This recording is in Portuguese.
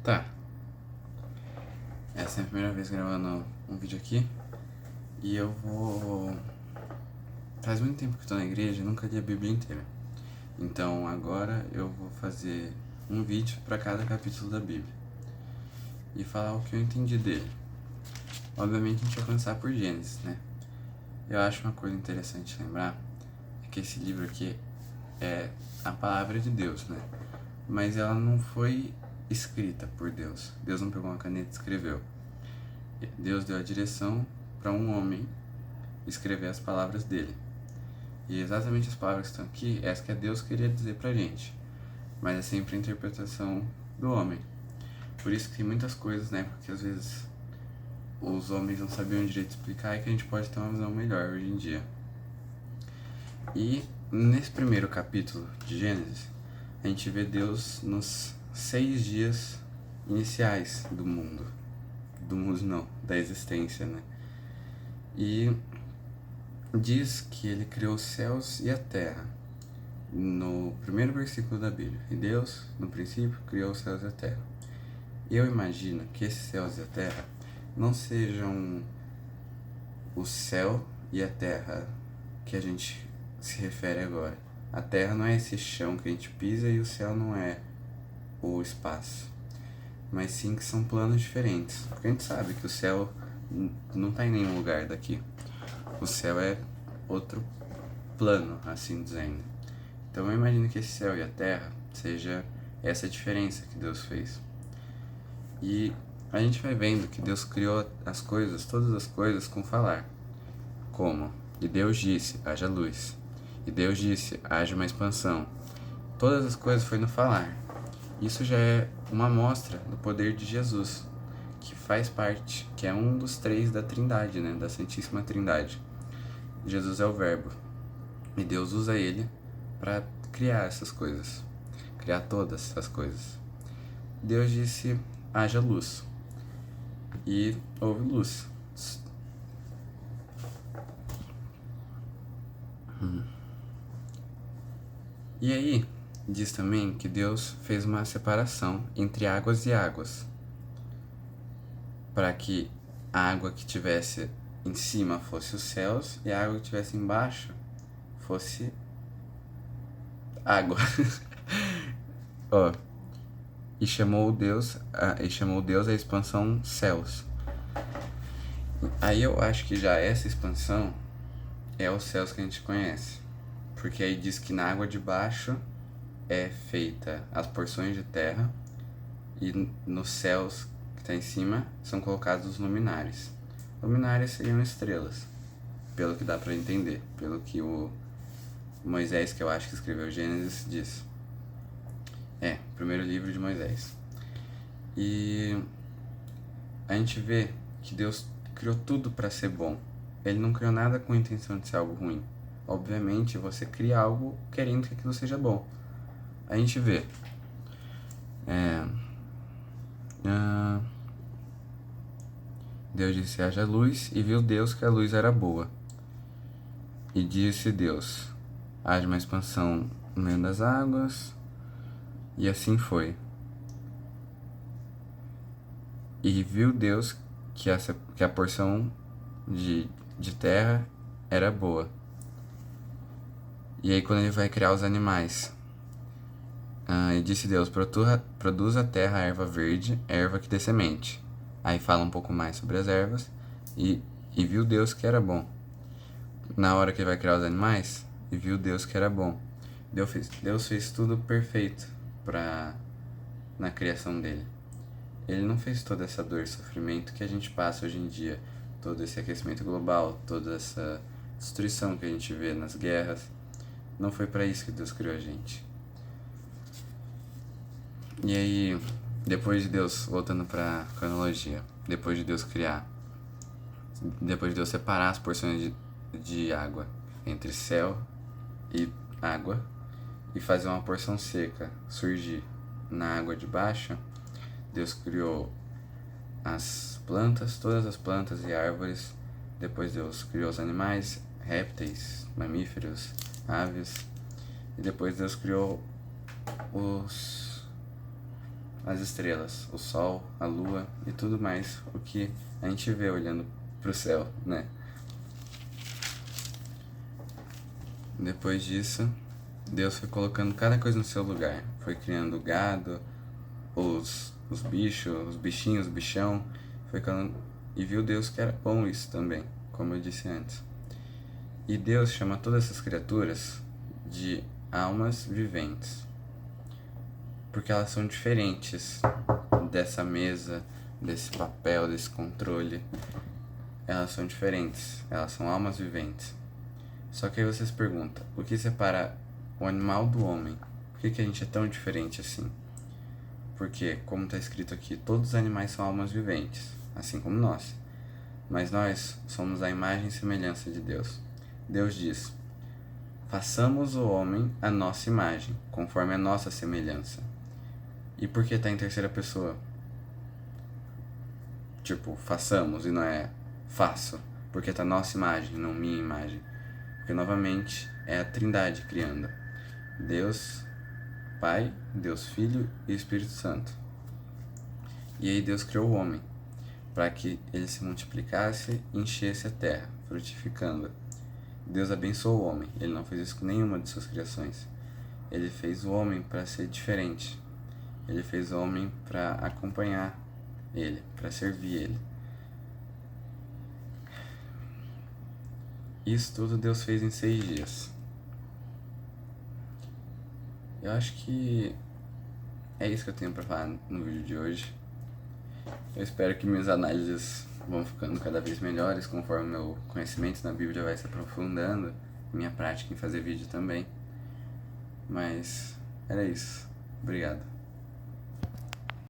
Tá, essa é a minha primeira vez gravando um vídeo aqui e eu vou... Faz muito tempo que eu tô na igreja e nunca li a Bíblia inteira. Então agora eu vou fazer um vídeo para cada capítulo da Bíblia e falar o que eu entendi dele. Obviamente a gente vai começar por Gênesis, né? Eu acho uma coisa interessante lembrar é que esse livro aqui é a palavra de Deus, né? Mas ela não foi escrita por Deus. Deus não pegou uma caneta e escreveu. Deus deu a direção para um homem escrever as palavras dele. E exatamente as palavras que estão aqui, essa que Deus queria dizer pra gente. Mas é sempre a interpretação do homem. Por isso que tem muitas coisas, né, porque às vezes os homens não sabiam direito explicar e que a gente pode ter uma visão melhor hoje em dia. E nesse primeiro capítulo de Gênesis, a gente vê Deus nos 6 dias iniciais do mundo. Do mundo não, da existência, né? E diz que ele criou os céus e a terra. No primeiro versículo da Bíblia. E Deus, no princípio, criou os céus e a terra. Eu imagino que esses céus e a terra não sejam o céu e a terra que a gente se refere agora. A terra não é esse chão que a gente pisa e o céu não é o espaço. Mas sim que são planos diferentes. Porque a gente sabe que o céu não está em nenhum lugar daqui. O céu é outro plano, assim dizendo. Então eu imagino que esse céu e a terra seja essa diferença que Deus fez. E a gente vai vendo que Deus criou as coisas, todas as coisas com falar. Como? E Deus disse, haja luz. E Deus disse, haja uma expansão. Todas as coisas foi no falar. Isso já é uma amostra do poder de Jesus, que faz parte, que é um dos 3 da Trindade, né, da Santíssima Trindade. Jesus é o Verbo, e Deus usa ele para criar essas coisas, criar todas essas coisas. Deus disse, haja luz, e houve luz. E aí, diz também que Deus fez uma separação entre águas e águas, para que a água que tivesse em cima fosse os céus e a água que tivesse embaixo fosse água. Ó, e chamou Deus a expansão céus. Aí eu acho que já essa expansão é os céus que a gente conhece, porque aí diz que na água de baixo é feita as porções de terra e nos céus que está em cima são colocados os luminares. Luminares seriam estrelas, pelo que dá para entender, pelo que o Moisés, que eu acho que escreveu Gênesis, diz. O primeiro livro de Moisés. E a gente vê que Deus criou tudo para ser bom. Ele não criou nada com a intenção de ser algo ruim. Obviamente, você cria algo querendo que aquilo seja bom. A gente vê. Deus disse, haja luz, e viu Deus que a luz era boa. E disse Deus, haja uma expansão no meio das águas, e assim foi. E viu Deus que a porção de terra era boa. E aí quando ele vai criar os animais, e disse Deus, produz a terra erva verde, erva que dê semente. Aí fala um pouco mais sobre as ervas, e viu Deus que era bom. Na hora que ele vai criar os animais, e viu Deus que era bom. Deus fez tudo perfeito na criação dele. Ele não fez toda essa dor e sofrimento que a gente passa hoje em dia, todo esse aquecimento global, toda essa destruição que a gente vê nas guerras. Não foi para isso que Deus criou a gente. E aí, depois de Deus, voltando para cronologia, depois de Deus separar as porções de água entre céu e água e fazer uma porção seca surgir na água de baixo, Deus criou as plantas, todas as plantas e árvores. Depois Deus criou os animais, répteis, mamíferos, aves. E depois Deus criou as estrelas, o sol, a lua e tudo mais, o que a gente vê olhando pro céu, né? Depois disso, Deus foi colocando cada coisa no seu lugar. Foi criando o gado, os bichos, os bichinhos, o bichão. E viu Deus que era bom isso também, como eu disse antes. E Deus chama todas essas criaturas de almas viventes, porque elas são diferentes dessa mesa, desse papel, desse controle. Elas são diferentes, elas são almas viventes. Só que aí você se pergunta, o que separa o animal do homem? Por que a gente é tão diferente assim? Porque, como está escrito aqui, todos os animais são almas viventes, assim como nós. Mas nós somos a imagem e semelhança de Deus. Deus diz: façamos o homem a nossa imagem, conforme a nossa semelhança. E por que está em terceira pessoa? Tipo, façamos e não é faço, porque está nossa imagem, não minha imagem. Porque, novamente, é a Trindade criando. Deus Pai, Deus Filho e Espírito Santo. E aí Deus criou o homem, para que ele se multiplicasse e enchesse a terra, frutificando. Deus abençoou o homem, ele não fez isso com nenhuma de suas criações. Ele fez o homem para ser diferente. Ele fez o homem para acompanhar ele, para servir ele. Isso tudo Deus fez em 6 dias. Eu acho que é isso que eu tenho pra falar no vídeo de hoje. Eu espero que minhas análises vão ficando cada vez melhores conforme meu conhecimento na Bíblia vai se aprofundando, minha prática em fazer vídeo também. Mas era isso. Obrigado.